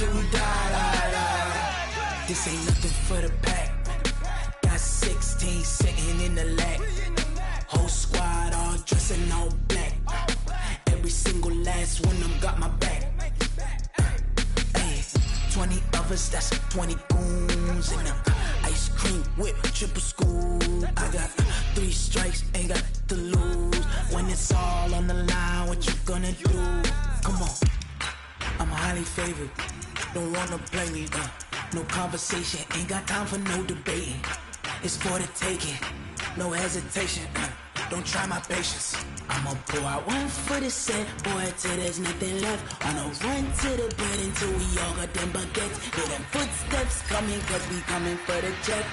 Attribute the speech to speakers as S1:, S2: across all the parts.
S1: till we die. This ain't nothing for the pack. Got 16 sitting in the lag. Whole squad all dressing all black. Every single last one of them got my back. 20 of us, that's 20 goons in them. Ice cream whip, triple scoop. I got 3 strikes, ain't got to lose. When it's all on the line, what you gonna do? Come on, I'm highly favored. Don't wanna play me, no conversation, ain't got time for no debating. It's for the taking, no hesitation. Don't try my patience. I'ma pour out one for the set, boy, till there's nothing left. On a run to the bread until we all got them baguettes. Hear them footsteps coming, cause we coming for the jet.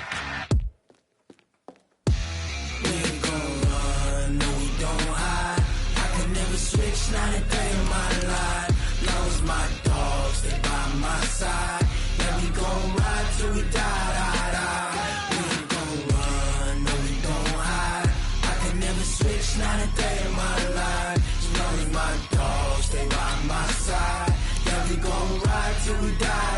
S1: We ain't gon' run, no we don't hide. I could never switch, not a day in my life. Long as my dogs, stay by my side. Yeah, we gon' ride till we die. We ain't gon' run, no we don't hide. I could never switch, not a day in my life. As long as my dogs stay by my side. Yeah, we gon' ride till we die.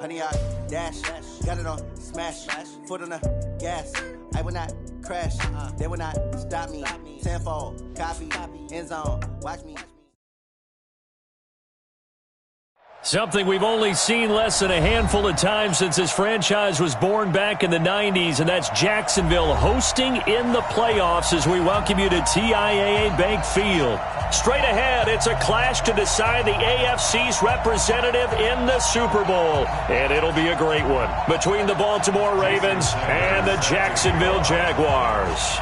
S2: Honey, I dash, got it on smash, foot on the gas. I will not crash, they will not stop me. Tenfold, copy, end zone, watch me.
S3: Something we've only seen less than a handful of times since this franchise was born back in the 90s, and that's Jacksonville hosting in the playoffs as we welcome you to TIAA Bank Field. Straight ahead, it's a clash to decide the AFC's representative in the Super Bowl, and it'll be a great one between the Baltimore Ravens and the Jacksonville Jaguars.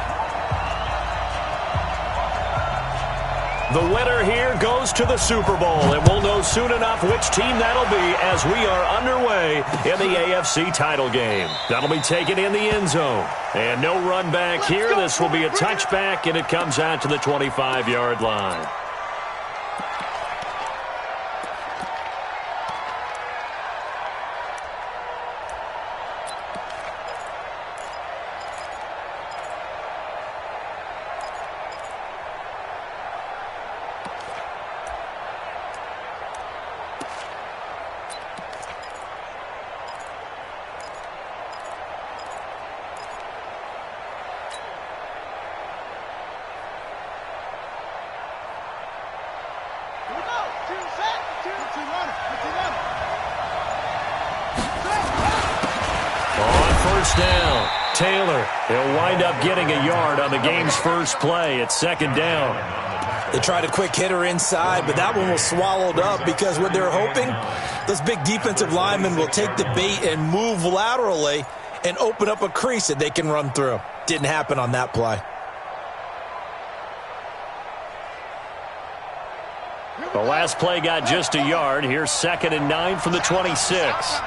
S3: The winner here goes to the Super Bowl, and we'll know soon enough which team that'll be as we are underway in the AFC title game. That'll be taken in the end zone. And no run back here. This will be a touchback, and it comes out to the 25-yard line. Down. Taylor, he'll wind up getting a yard on the game's first play at second down.
S4: They tried a quick hitter inside, but that one was swallowed up because what they're hoping, those big defensive linemen will take the bait and move laterally and open up a crease that they can run through. Didn't happen on that play.
S3: The last play got just a yard. Here's 2nd and 9 from the 26.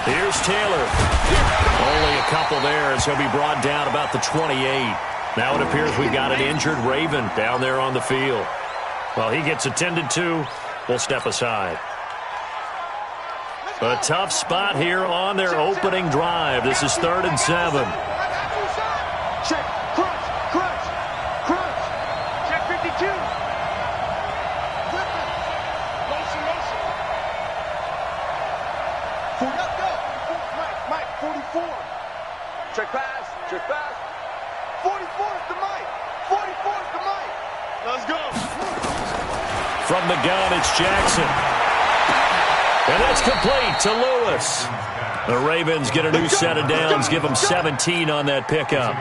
S3: Here's Taylor. Only a couple there as he'll be brought down about the 28. Now it appears we've got an injured Raven down there on the field. Well, he gets attended to. We'll step aside. A tough spot here on their opening drive. This is 3rd and 7.
S5: Check, crunch. Check 52. Mike, 44. Check pass. 44 is the Mike. 44 is the Mike. Let's go.
S3: From the gun, it's Jackson. And that's complete to Lewis. The Ravens get a new set of downs, give them 17 on that pickup.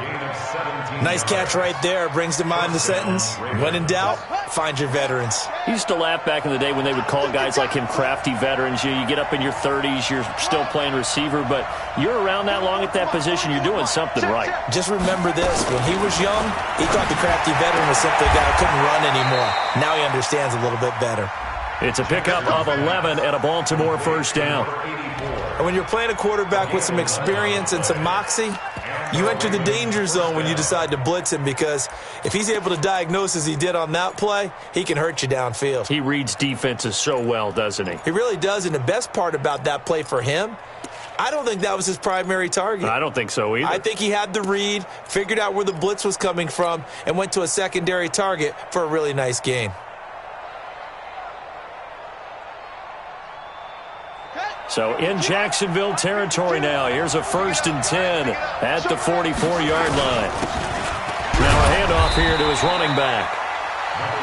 S4: Nice catch right there. Brings to mind the sentence, when in doubt, find your veterans.
S3: He used to laugh back in the day when they would call guys like him crafty veterans. You get up in your 30s, you're still playing receiver, but you're around that long at that position, you're doing something right.
S4: Just remember this, when he was young, he thought the crafty veteran was simply a guy who couldn't run anymore. Now he understands a little bit better.
S3: It's a pickup of 11 and a Baltimore first down.
S4: And when you're playing a quarterback with some experience and some moxie, you enter the danger zone when you decide to blitz him, because if he's able to diagnose as he did on that play, he can hurt you downfield.
S3: He reads defenses so well, doesn't he?
S4: He really does, and the best part about that play for him, I don't think that was his primary target.
S3: I don't think so either.
S4: I think he had the read, figured out where the blitz was coming from, and went to a secondary target for a really nice gain.
S3: So in Jacksonville territory now. Here's a 1st and 10 at the 44-yard line. Now a handoff here to his running back.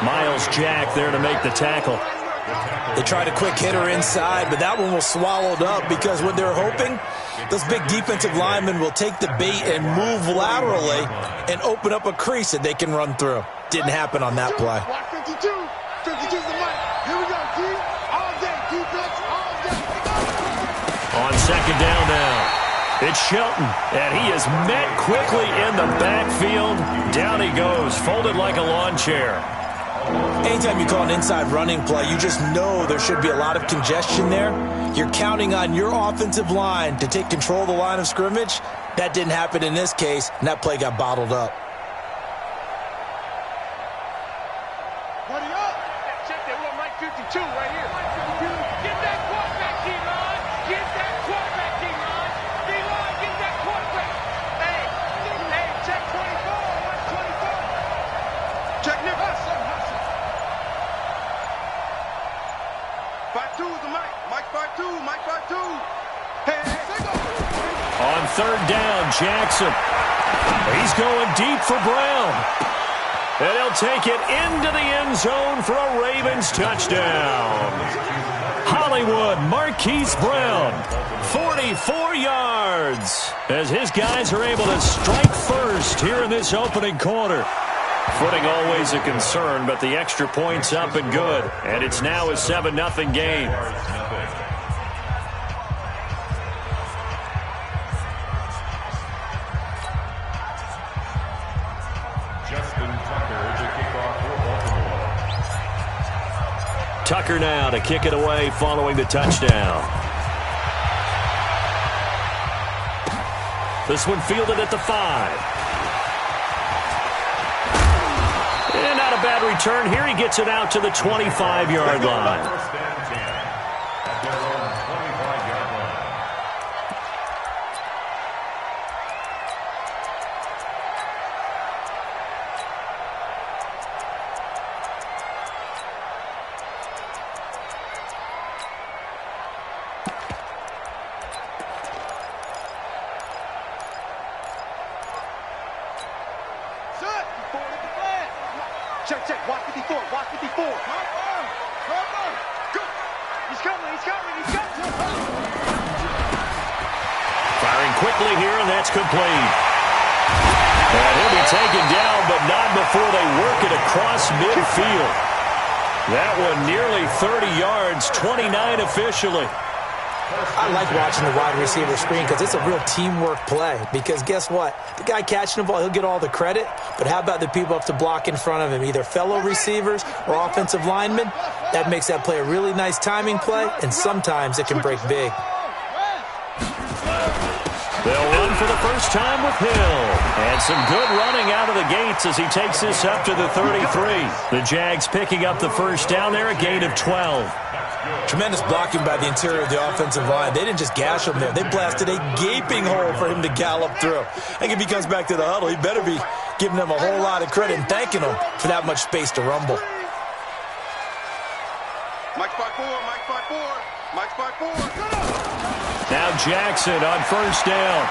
S3: Miles Jack there to make the tackle.
S4: They tried a quick hitter inside, but that one was swallowed up, because what they're hoping, those big defensive linemen will take the bait and move laterally and open up a crease that they can run through. Didn't happen on that play.
S5: 52. 52's the mic. Here we go, D. All day. Defense, all day.
S3: On 2nd down now, it's Shelton, and he is met quickly in the backfield. Down he goes, folded like a lawn chair.
S4: Anytime you call an inside running play, you just know there should be a lot of congestion there. You're counting on your offensive line to take control of the line of scrimmage. That didn't happen in this case, and that play got bottled up.
S5: Buddy up. Check that little Mike 52 right here. Mike 52. Get that quarterback, D-line. Get that quarterback, D-line. D-line, get that quarterback. Hey, check 24. Watch 24. Check Nick Hustle. 5-2 is the mic. Mike 5-2. Mike 5-2. Hey, they go.
S3: On 3rd down, Jackson. He's going deep for Brown. And he'll take it into the end zone for a Ravens touchdown. Hollywood Marquise Brown, 44 yards, as his guys are able to strike first here in this opening quarter. Footing always a concern, but the extra point's up and good. And it's now a 7-0 game. Tucker now to kick it away following the touchdown. This one fielded at the 5. And not a bad return here. He gets it out to the 25-yard line.
S5: Check. Watch 54. Watch 54. Go. He's coming.
S3: Firing quickly here, and that's complete. And he'll be taken down, but not before they work it across midfield. That one nearly 30 yards, 29 officially.
S4: I like watching the wide receiver screen because it's a real teamwork play. Because guess what? The guy catching the ball, he'll get all the credit. But how about the people up to block in front of him, either fellow receivers or offensive linemen? That makes that play a really nice timing play, and sometimes it can break big.
S3: They'll run for the first time with Hill. And some good running out of the gates as he takes this up to the 33. The Jags picking up the first down there, a gain of 12.
S4: Tremendous blocking by the interior of the offensive line. They didn't just gash him there. They blasted a gaping hole for him to gallop through. I think if he comes back to the huddle, he better be giving them a whole lot of credit and thanking them for that much space to rumble.
S5: Mike 5-4. Mike 5-4.
S3: Now Jackson on first down.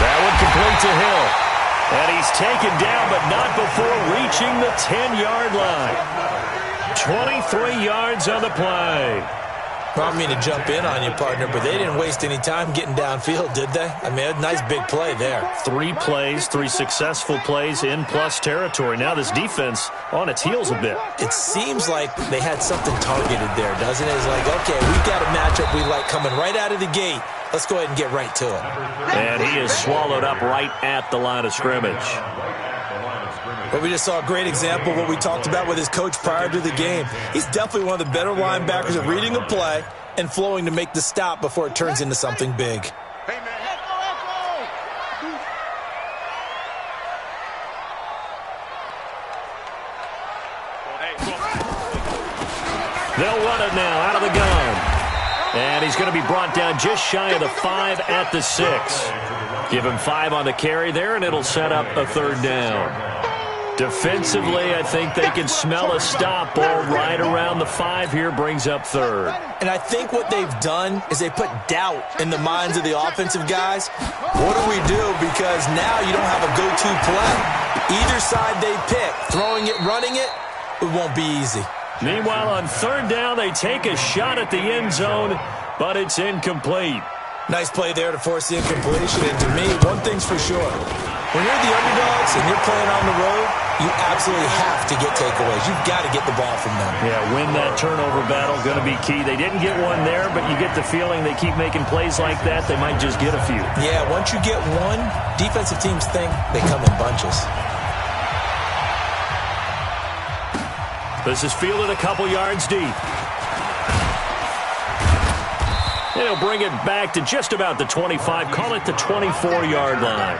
S3: That one complete to Hill. And he's taken down, but not before reaching the 10-yard line. 23 yards on the play.
S4: Well, I mean to jump in on you, partner, but they didn't waste any time getting downfield, did they? I mean, a nice big play there.
S3: 3 plays, 3 successful plays in plus territory. Now this defense on its heels a bit.
S4: It seems like they had something targeted there, doesn't it? It's like, okay, we've got a matchup we like coming right out of the gate. Let's go ahead and get right to it.
S3: And he is swallowed up right at the line of scrimmage.
S4: But we just saw a great example of what we talked about with his coach prior to the game. He's definitely one of the better linebackers at reading a play and flowing to make the stop before it turns into something big.
S3: They'll run it now out of the gun. And he's going to be brought down just shy of the 5 at the 6. Give him 5 on the carry there, and it'll set up a 3rd down. Defensively, I think they can smell a stop ball right around the 5 here, brings up 3rd.
S4: And I think what they've done is they put doubt in the minds of the offensive guys. What do we do? Because now you don't have a go-to play. Either side they pick, throwing it, running it, it won't be easy.
S3: Meanwhile, on 3rd down, they take a shot at the end zone, but it's incomplete.
S4: Nice play there to force the incompletion. And to me, one thing's for sure. When you're the underdogs and you're playing on the road, you absolutely have to get takeaways. You've got to get the ball from them.
S3: Yeah, win that turnover battle, going to be key. They didn't get one there, but you get the feeling they keep making plays like that, they might just get a few.
S4: Yeah, once you get one, defensive teams think they come in bunches.
S3: This is fielded a couple yards deep. They'll bring it back to just about the 25. Call it the 24-yard line.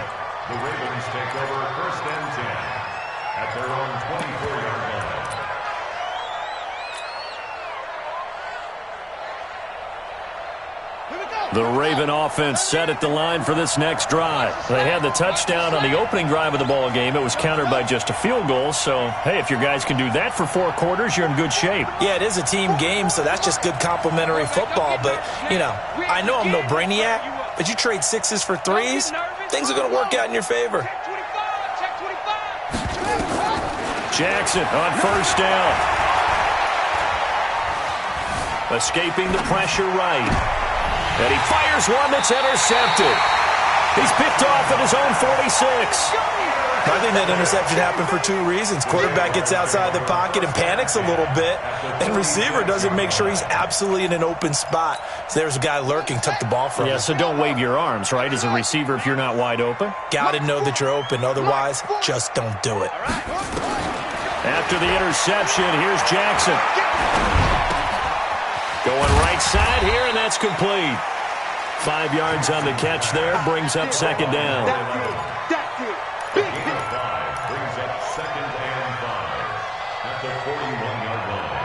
S6: The Ravens take over 1st and 10 at their own 24-yard line.
S3: The Raven offense set at the line for this next drive. They had the touchdown on the opening drive of the ball game. It was countered by just a field goal. So, hey, if your guys can do that for 4 quarters, you're in good shape.
S4: Yeah, it is a team game, so that's just good complimentary football. But, you know, I know I'm no brainiac, but you trade 6s for 3s, things are going to work out in your favor.
S3: Jackson on 1st down. Escaping the pressure right. And he fires one that's intercepted. He's picked off at his own 46.
S4: I think that interception happened for 2 reasons. Quarterback gets outside the pocket and panics a little bit, and receiver doesn't make sure he's absolutely in an open spot. So there's a guy lurking, took the ball from him.
S3: Yeah, so don't wave your arms, right, as a receiver if you're not wide open.
S4: Got to know that you're open. Otherwise, just don't do it.
S3: After the interception, here's Jackson. Going right side here, and that's complete. 5 yards on the catch there, brings up 2nd down.
S6: Gain of 5 brings up 2nd and 5 at the 41-yard line.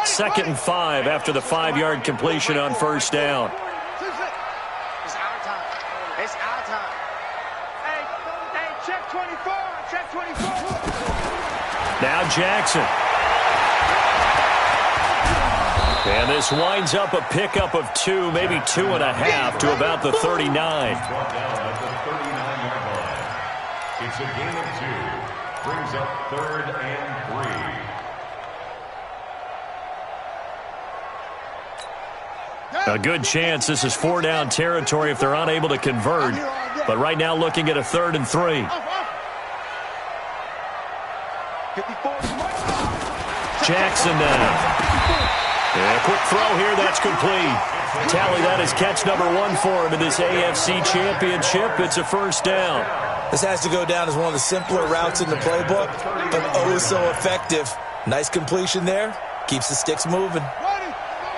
S3: 2nd and 5 after the 5-yard completion on 1st down.
S5: It's our time. It's our time. Hey, check 24. Check 24.
S3: Now Jackson. And this winds up a pickup of 2, maybe 2.5 to about the 39.
S6: Brought down at the 39-yard line. It's a gain of 2. Brings up 3rd and 3.
S3: A good chance this is 4-down territory if they're unable to convert. But right now looking at a 3rd and 3. Jackson now. Yeah, quick throw here, that's complete. Tally that is catch number 1 for him in this AFC Championship. It's a 1st down.
S4: This has to go down as one of the simpler routes in the playbook, but oh so effective. Nice completion there. Keeps the sticks moving.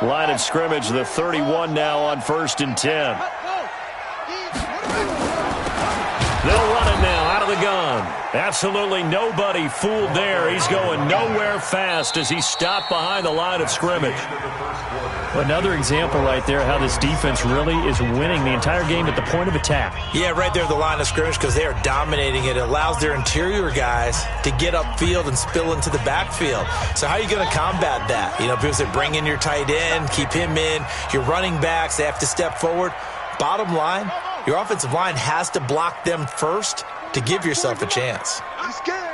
S3: Line of scrimmage, the 31 now on 1st and 10. They'll run it now out of the gun. Absolutely nobody fooled there. He's going nowhere fast as he stopped behind the line of scrimmage. Another example right there how this defense really is winning the entire game at the point of attack.
S4: Yeah, right there at the line of scrimmage because they are dominating it. It allows their interior guys to get upfield and spill into the backfield. So how are you going to combat that? You know, because they bring in your tight end, keep him in. Your running backs, they have to step forward. Bottom line, your offensive line has to block them first to give yourself a chance.
S5: I'm scared.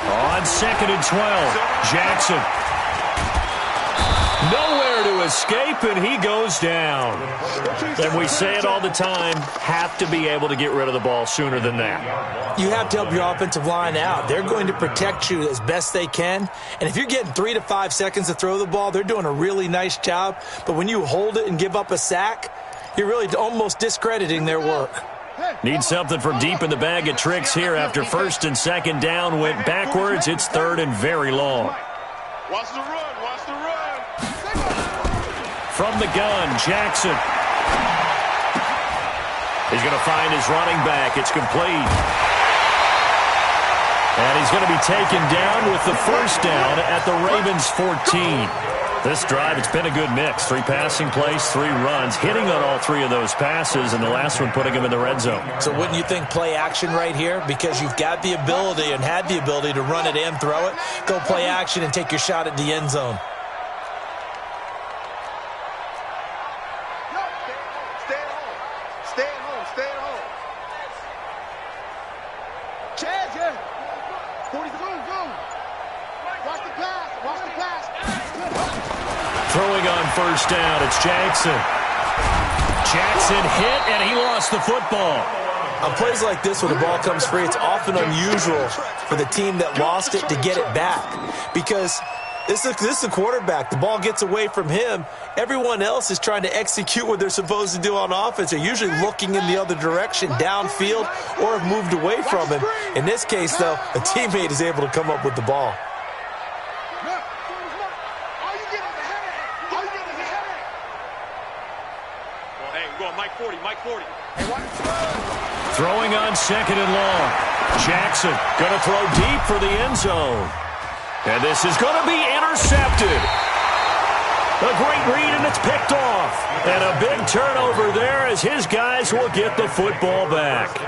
S3: On 2nd and 12, Jackson. Nowhere there to escape, and he goes down. And we say it all the time, have to be able to get rid of the ball sooner than that.
S4: You have to help your offensive line out. They're going to protect you as best they can. And if you're getting 3 to 5 seconds to throw the ball, they're doing a really nice job. But when you hold it and give up a sack, you're really almost discrediting their work.
S3: Need something from deep in the bag of tricks here after first and second down went backwards. It's third and very long.
S5: Watch the run. Watch the run.
S3: From the gun, Jackson. He's going to find his running back. It's complete. And he's going to be taken down with the first down at the Ravens' 14. This drive, it's been a good mix. 3 passing plays, 3 runs, hitting on all 3 of those passes, and the last one putting him in the red zone.
S4: So wouldn't you think play action right here? Because you've got the ability and had the ability to run it and throw it. Go play action and take your shot at the end zone.
S5: Stay at home. Stay at home. Stay at home. Chad, yeah. 40 to go. Watch the pass. Watch the pass.
S3: Throwing on first down, it's Jackson. Jackson hit, and he lost the football.
S4: On plays like this where the ball comes free, it's often unusual for the team that lost it to get it back. Because this is a quarterback. The ball gets away from him. Everyone else is trying to execute what they're supposed to do on offense. They're usually looking in the other direction, downfield, or have moved away from him. In this case, though, a teammate is able to come up with the ball.
S5: Mike 40.
S3: Throwing on second and long. Jackson going to throw deep for the end zone. And this is going to be intercepted. A great read, and it's picked off. And a big turnover there as his guys will get the football back.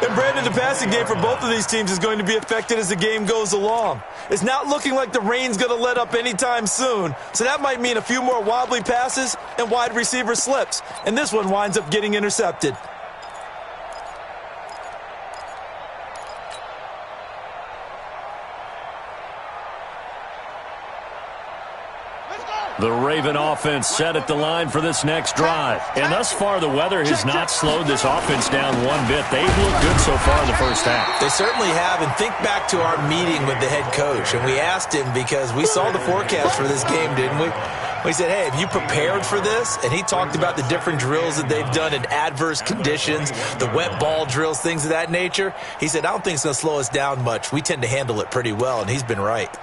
S4: And Brandon, the passing game for both of these teams is going to be affected as the game goes along. It's not looking like the rain's going to let up anytime soon, so that might mean a few more wobbly passes and wide receiver slips. And this one winds up getting intercepted.
S3: The Raven offense set at the line for this next drive. And thus far, the weather has not slowed this offense down one bit. They've looked good so far in the first half.
S4: They certainly have. And think back to our meeting with the head coach. And we asked him because we saw the forecast for this game, didn't we? We said, hey, have you prepared for this? And he talked about the different drills that they've done in adverse conditions, the wet ball drills, things of that nature. He said, I don't think it's going to slow us down much. We tend to handle it pretty well, and he's been right.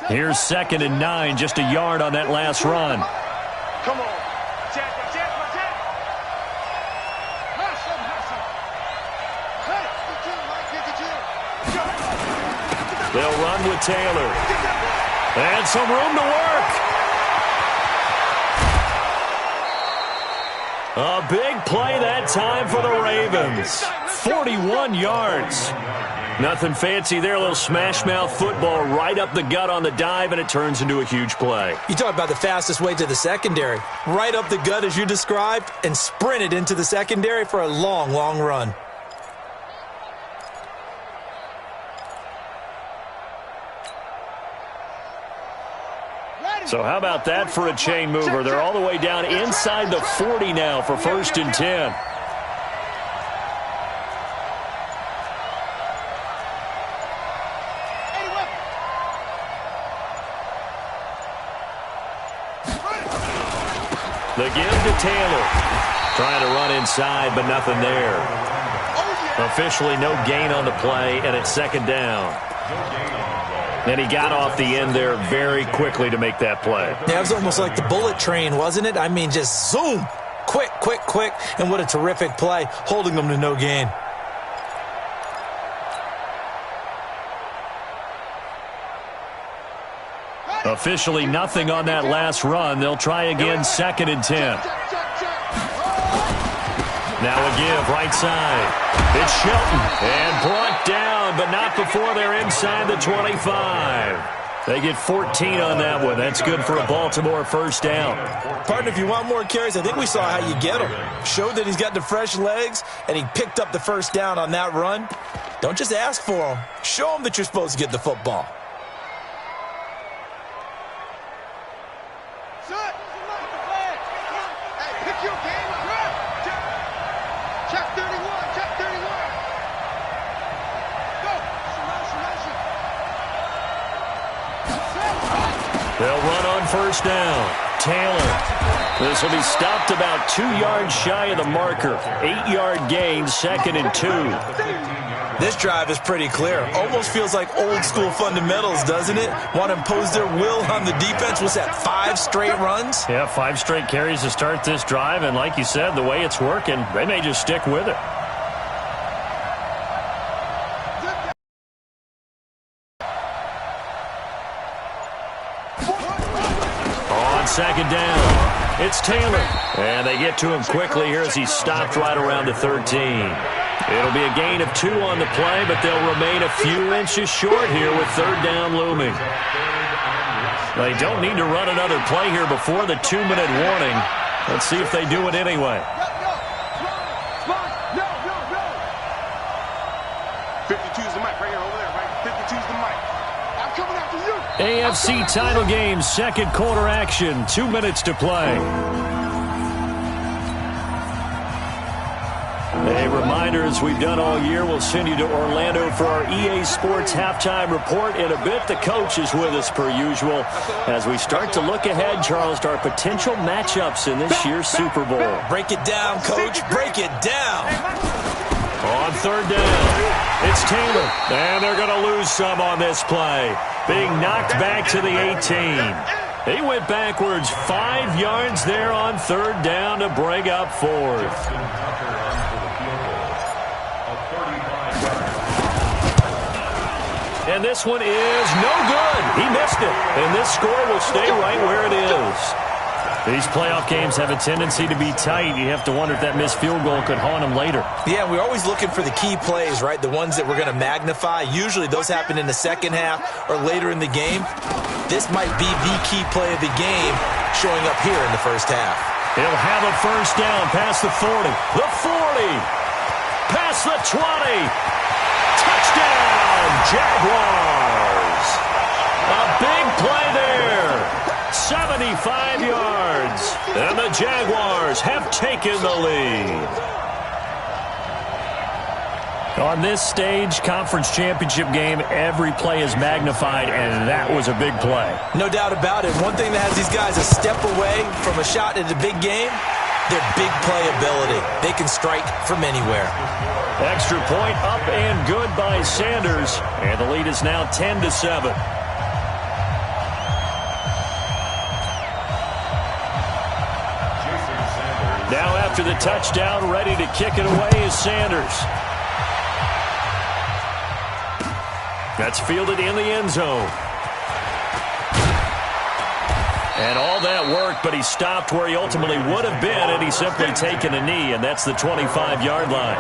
S3: Here's 2nd and 9, just a yard on that last run.
S5: Come on. Jack.
S3: They'll run with Taylor. And some room to work. A big play that time for the Ravens. 41 yards. Nothing fancy there, a little smash-mouth football right up the gut on the dive, and it turns into a huge play.
S4: You talk about the fastest way to the secondary. Right up the gut as you described, and sprinted into the secondary for a long, long run.
S3: So how about that for a chain mover? They're all the way down inside the 40 now for 1st and 10. The give to Taylor. Trying to run inside, but nothing there. Officially no gain on the play, and it's 2nd down. And he got off the end there very quickly to make that play.
S4: Yeah, it was almost like the bullet train, wasn't it? I mean, just zoom. Quick. And what a terrific play, holding them to no gain.
S3: Officially nothing on that last run. They'll try again, 2nd and 10. Now a give, right side. It's Shelton, and brought down, but not before they're inside the 25. They get 14 on that one. That's good for a Baltimore first down.
S4: Partner, if you want more carries, I think we saw how you get them. Showed that he's got the fresh legs, and he picked up the first down on that run. Don't just ask for them. Show them that you're supposed to get the football.
S3: They'll run on first down. Taylor. This will be stopped about 2 yards shy of the marker. 8-yard gain, 2nd and 2.
S4: This drive is pretty clear. Almost feels like old school fundamentals, doesn't it? Want to impose their will on the defense. What's that, 5 straight runs?
S3: Yeah, 5 straight carries to start this drive. And like you said, the way it's working, they may just stick with it. Second down. It's Taylor. And they get to him quickly here as he's stopped right around the 13. It'll be a gain of 2 on the play, but they'll remain a few inches short here with third down looming. They don't need to run another play here before the 2-minute warning. Let's see if they do it anyway.
S5: 52's the mic right here over there, right? 52's the mic. I'm coming after you.
S3: AFC title game, second quarter action, 2 minutes to play. A reminder, as we've done all year, we'll send you to Orlando for our EA Sports halftime report. In a bit, the coach is with us per usual as we start to look ahead, Charles, to our potential matchups in this year's Super Bowl.
S4: Break it down, Coach. Break it down.
S3: On third down, it's Taylor. And they're going to lose some on this play. Being knocked back to the 18. He went backwards 5 yards there on third down to bring up fourth. And this one is no good. He missed it. And this score will stay right where it is. These playoff games have a tendency to be tight. You have to wonder if that missed field goal could haunt them later.
S4: Yeah, we're always looking for the key plays, right? The ones that we're going to magnify. Usually those happen in the second half or later in the game. This might be the key play of the game showing up here in the first half.
S3: He'll have a first down past the 40. The 40. Past the 20. Touchdown, Jaguars. A big play there. 75 yards. And the Jaguars have taken the lead. On this stage, conference championship game, every play is magnified, and that was a big play.
S4: No doubt about it. One thing that has these guys a step away from a shot at a big game, their big play ability. They can strike from anywhere.
S3: Extra point up and good by Sanders, and the lead is now 10-7. Now after the touchdown, ready to kick it away is Sanders. That's fielded in the end zone. And all that worked, but he stopped where he ultimately would have been, and he's simply taken a knee, and that's the 25-yard line.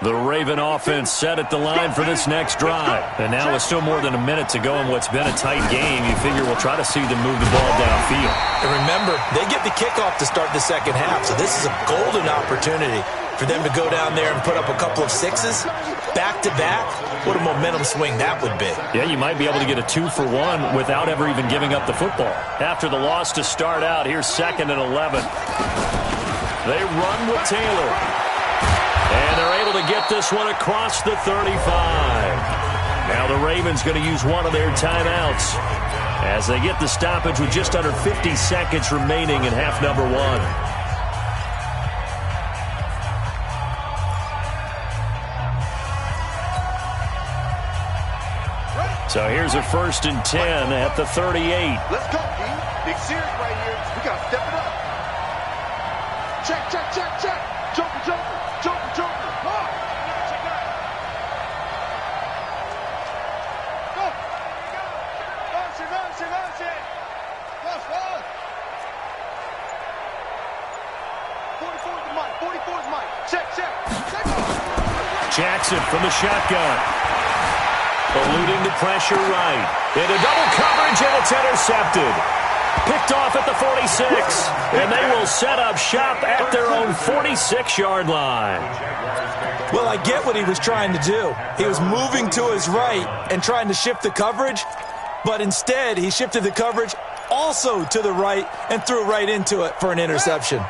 S3: The Raven offense set at the line for this next drive. And now with still more than a minute to go in what's been a tight game, you figure we'll try to see them move the ball downfield.
S4: And remember, they get the kickoff to start the second half, so this is a golden opportunity for them to go down there and put up a couple of sixes back-to-back. What a momentum swing that would be.
S3: Yeah, you might be able to get a 2-for-1 without ever even giving up the football. After the loss to start out, here's 2nd and 11. They run with Taylor. And they're able to get this one across the 35. Now the Ravens going to use one of their timeouts as they get the stoppage with just under 50 seconds remaining in half number 1. So here's a 1st and 10 at the 38.
S5: Let's go, D. Big series right here. We got to step it up. Check, check, check, check. Joker, joker, joker, joker. Come on. Go. Go. Launch it, launch it, launch it. Go, go. 44's Mike. Check.
S3: Jackson from the shotgun. Eluding the pressure right. Into double coverage, and it's intercepted. Picked off at the 46. And they will set up shop at their own 46-yard line.
S4: Well, I get what he was trying to do. He was moving to his right and trying to shift the coverage, but instead he shifted the coverage also to the right and threw right into it for an interception.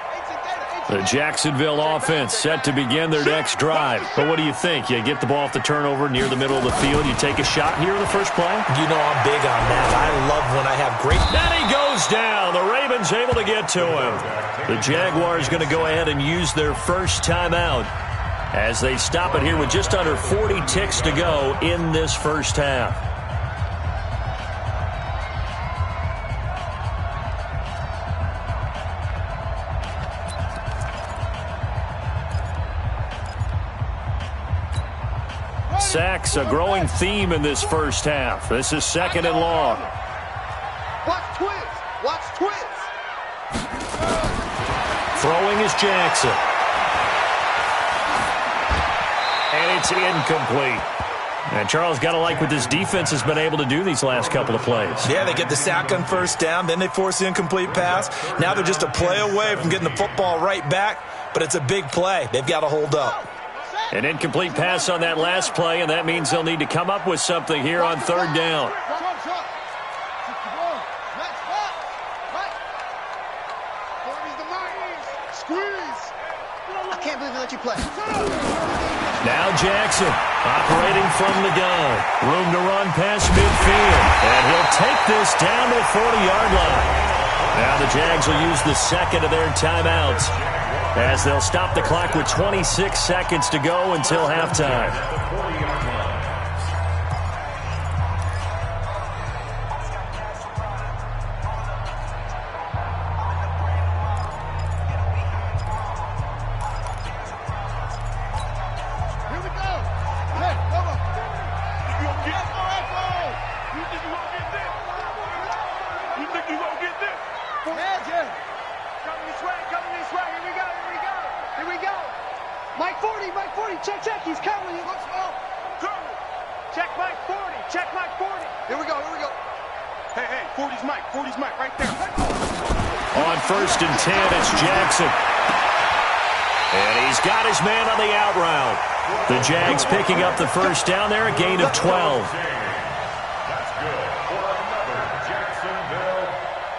S3: The Jacksonville offense set to begin their next drive. But what do you think? You get the ball off the turnover near the middle of the field. You take a shot here in the first play?
S4: You know I'm big on that. I love when I have great...
S3: Then he goes down. The Ravens able to get to him. The Jaguars going to go ahead and use their first timeout as they stop it here with just under 40 ticks to go in this first half. Sacks, a growing theme in this first half. This is second and long.
S5: Watch twist.
S3: Throwing is Jackson. And it's incomplete. And Charles, got to like what this defense has been able to do these last couple of plays.
S4: Yeah, they get the sack on first down, then they force the incomplete pass. Now they're just a play away from getting the football right back, but it's a big play. They've got to hold up.
S3: An incomplete pass on that last play, and that means they'll need to come up with something here on third down.
S5: I can't believe they let you play.
S3: Now Jackson operating from the gun. Room to run past midfield. And he'll take this down to the 40-yard line. Now the Jags will use the second of their timeouts as they'll stop the clock with 26 seconds to go until halftime.
S5: Mike 40, check, he's coming, he looks well. Check Mike 40, check Mike 40. Here we go. Hey, 40's Mike, right there.
S3: On first and 10, it's Jackson. And he's got his man on the out route. The Jags picking up the first down there, a gain of 12.
S6: That's good for another Jacksonville.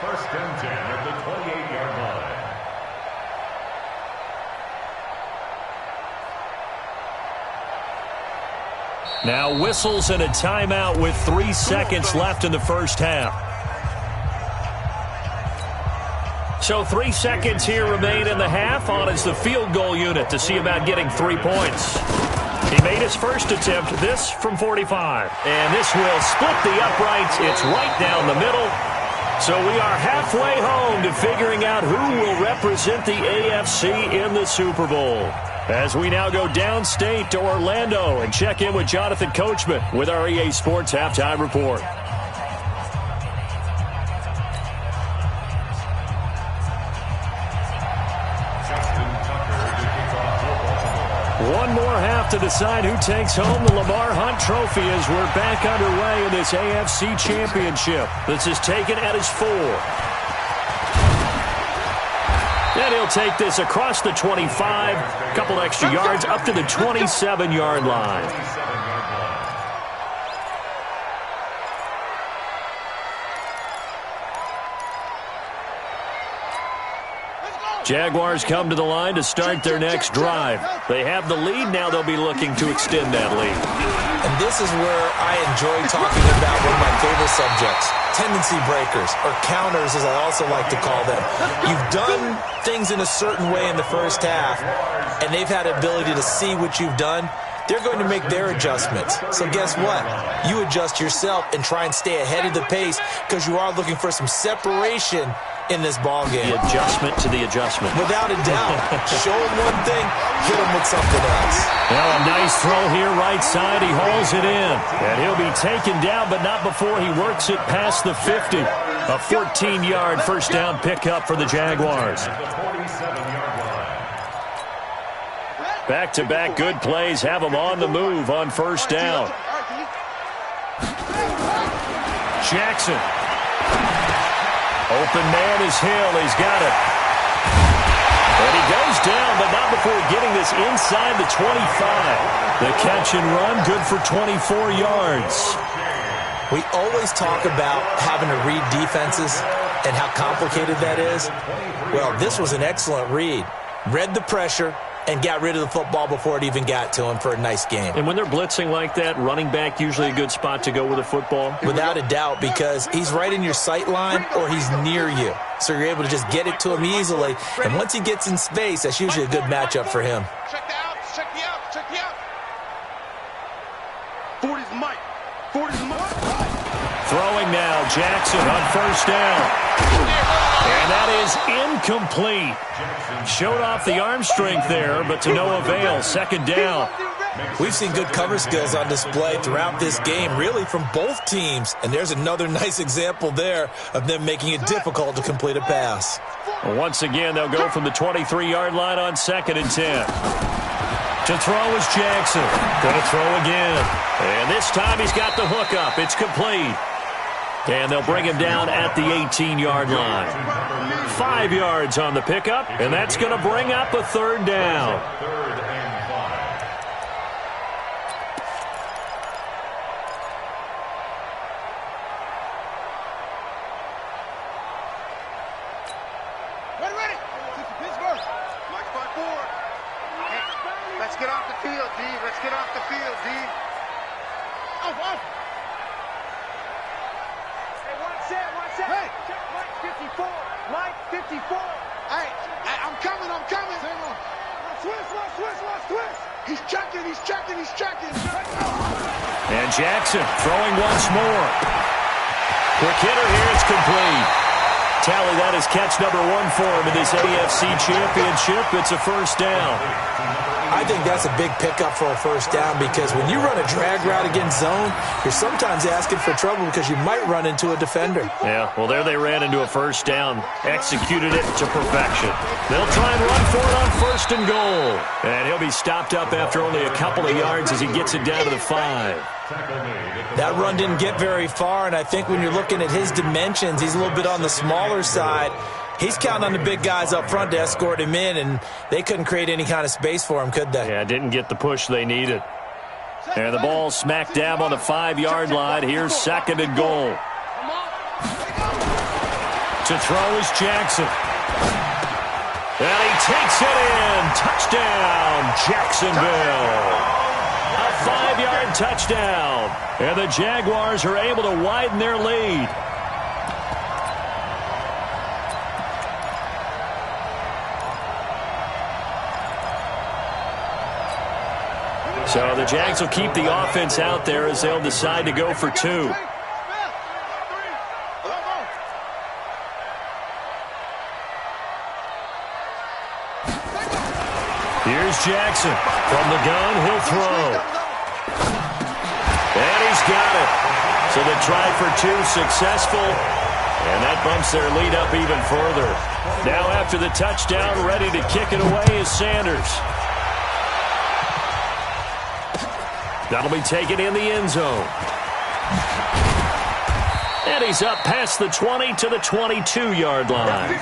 S6: First and 10 at the 28-yard line.
S3: Now whistles and a timeout with 3 seconds left in the first half. So 3 seconds here remain in the half. On is the field goal unit to see about getting 3 points. He made his first attempt, this from 45. And this will split the uprights. It's right down the middle. So we are halfway home to figuring out who will represent the AFC in the Super Bowl. As we now go downstate to Orlando and check in with Jonathan Coachman with our EA Sports Halftime Report. One more half to decide who takes home the Lamar Hunt Trophy as we're back underway in this AFC Championship. This is taken at his 4. And he'll take this across the 25, a couple extra yards up to the 27-yard line. Jaguars come to the line to start their next drive. They have the lead. Now they'll be looking to extend that lead.
S4: And this is where I enjoy talking about one of my favorite subjects, tendency breakers, or counters as I also like to call them. You've done things in a certain way in the first half, and they've had the ability to see what you've done. They're going to make their adjustments. So guess what? You adjust yourself and try and stay ahead of the pace because you are looking for some separation in this ball game.
S3: The adjustment to the adjustment.
S4: Without a doubt. Show him one thing, hit him with something else.
S3: Well, a nice throw here right side. He hauls it in. And he'll be taken down, but not before he works it past the 50. A 14-yard first down pickup for the Jaguars. Back-to-back good plays have them on the move on first down. Jackson. Open man is Hill. He's got it. And he goes down, but not before getting this inside the 25. The catch and run, good for 24 yards.
S4: We always talk about having to read defenses and how complicated that is. Well, this was an excellent read. Read the pressure and got rid of the football before it even got to him for a nice game.
S3: And when they're blitzing like that, running back usually a good spot to go with a football?
S4: Without a doubt, because he's right in your sight line or he's near you. So you're able to just get it to him easily. And once he gets in space, that's usually a good matchup for him.
S5: Check the out, check the out, check the out. 40's Mike. 40's Mike.
S3: Throwing now, Jackson on first down. And that is incomplete. Showed off the arm strength there, but to no avail. Second down.
S4: We've seen good cover skills on display throughout this game, really from both teams. And there's another nice example there of them making it difficult to complete a pass.
S3: Well, once again, they'll go from the 23-yard line on 2nd and 10. To throw is Jackson. Going to throw again. And this time he's got the hook up. It's complete. And they'll bring him down at the 18-yard line. 5 yards on the pickup, and that's going to bring up a third down.
S5: Ready. Pittsburgh. Mike 5-4. Let's get off the field, D. Let's get off the field, D. Off. Hey! Mike 54! Mike 54! Hey, I'm coming! Twist! He's checking!
S3: And Jackson throwing once more. Quick hitter here, it's complete. Tally, that is catch number 1 for him in this AFC Championship. It's a first down.
S4: I think that's a big pickup for a first down because when you run a drag route against zone, you're sometimes asking for trouble because you might run into a defender.
S3: Yeah, well, there they ran into a first down. Executed it to perfection. They'll try and run for it on 1st and goal. And he'll be stopped up after only a couple of yards as he gets it down to the 5.
S4: That run didn't get very far, and I think when you're looking at his dimensions, he's a little bit on the smaller side. He's counting on the big guys up front to escort him in, and they couldn't create any kind of space for him, could they?
S3: Yeah, didn't get the push they needed. And the ball smack dab on the 5-yard line. Here's 2nd and goal. To throw is Jackson. And he takes it in. Touchdown, Jacksonville. A 5-yard touchdown. And the Jaguars are able to widen their lead. So the Jags will keep the offense out there as they'll decide to go for 2. Here's Jackson. From the gun, he'll throw. And he's got it. So the try for 2 successful. And that bumps their lead up even further. Now after the touchdown, ready to kick it away is Sanders. That'll be taken in the end zone. And he's up past the 20 to the 22-yard line.
S6: The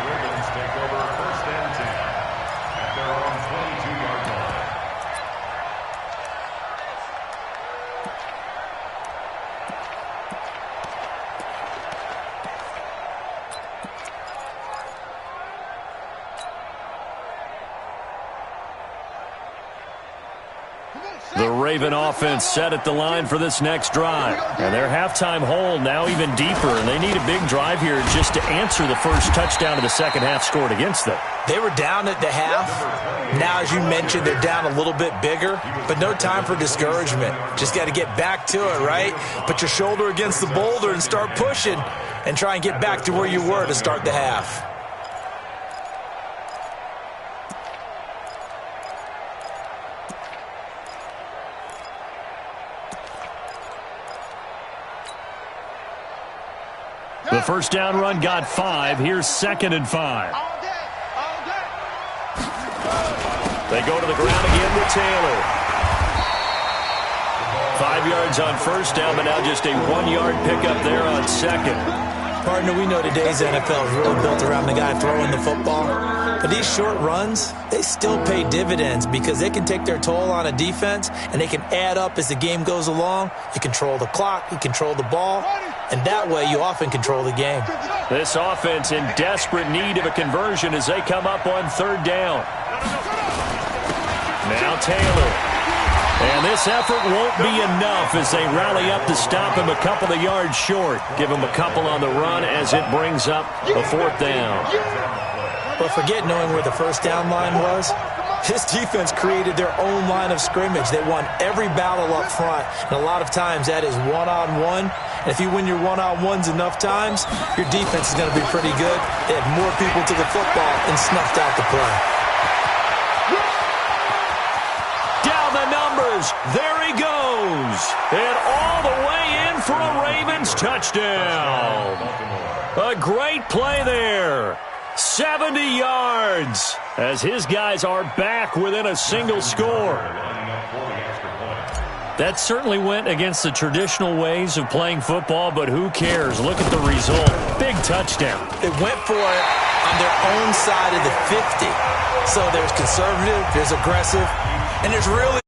S6: Ravens take over 1st and 10 at their own 22-yard line.
S3: The Raven offense set at the line for this next drive. And their halftime hole now even deeper, and they need a big drive here just to answer the first touchdown of the second half scored against them.
S4: They were down at the half. Now, as you mentioned, they're down a little bit bigger, but no time for discouragement. Just got to get back to it, right? Put your shoulder against the boulder and start pushing and try and get back to where you were to start the half.
S3: The first down run got 5. Here's 2nd and 5.
S5: All day.
S3: They go to the ground again with Taylor. 5 yards on first down, but now just a 1-yard pickup there on second.
S4: Partner, we know today's NFL is really built around the guy throwing the football. But these short runs, they still pay dividends because they can take their toll on a defense, and they can add up as the game goes along. You control the clock, you control the ball, and that way you often control the game.
S3: This offense in desperate need of a conversion as they come up on third down. Now Taylor. And this effort won't be enough as they rally up to stop him a couple of yards short. Give him a couple on the run as it brings up a fourth down.
S4: But forget knowing where the first down line was. This defense created their own line of scrimmage. They won every battle up front, and a lot of times that is one-on-one. And if you win your one-on-ones enough times, your defense is going to be pretty good. They had more people to the football and snuffed out the play.
S3: Down the numbers. There he goes. And all the way in for a Ravens touchdown. A great play there. 70 yards as his guys are back within a single score. That certainly went against the traditional ways of playing football, but who cares? Look at the result. Big touchdown.
S4: They went for it on their own side of the 50. So there's conservative, there's aggressive, and there's really